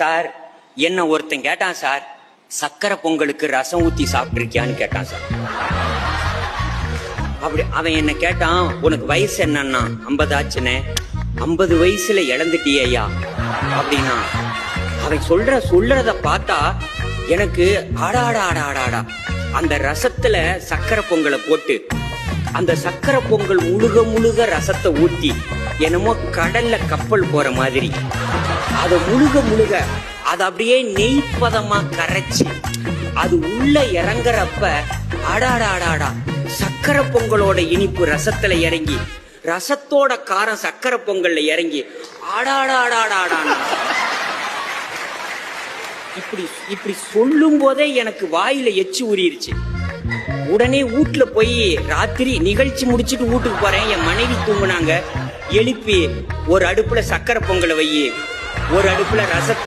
Sir என்ன ஒருத்தன் கேட்டான் சார், சக்கரை பொங்கலுக்கு ரசம் ஊத்தி சாப்பிட்டுருக்கியான்னு கேட்டான் சார். அப்படி அவன் என்ன கேட்டான், உனக்கு வயசு என்னன்னா 50 ஆச்சுனே. 50 வயசுல இழந்துட்டியா அப்படின்னா. அவன் சொல்றத பார்த்தா எனக்கு ஆடாடா அந்த ரசத்துல சக்கரை பொங்கலை போட்டு அந்த சக்கரை பொங்கல் முழுக ரசத்தை ஊத்தி என்னமோ கடல்ல கப்பல் போற மாதிரி அதை முழுக அது அப்படியே நெய்ப்பதமா கரைச்சி அது உள்ள இறங்குறப்ப ஆடாடா சக்கரை பொங்கலோட இனிப்பு ரசத்துல இறங்கி ரசத்தோட காரம் சக்கரை பொங்கல்ல இறங்கி ஆடாடாடாடாடான இப்படி சொல்லும் போதே எனக்கு வாயில எச்சி ஊறிடுச்சு. உடனே வீட்டுல போய் ராத்திரி நிகழ்ச்சி முடிச்சுட்டு வீட்டுக்கு போறேன். என் மனைவி தூங்குனாங்க. எழுப்பி ஒரு அடுப்புல சக்கரை பொங்கலை வை, ஒரு அடுப்புல ரச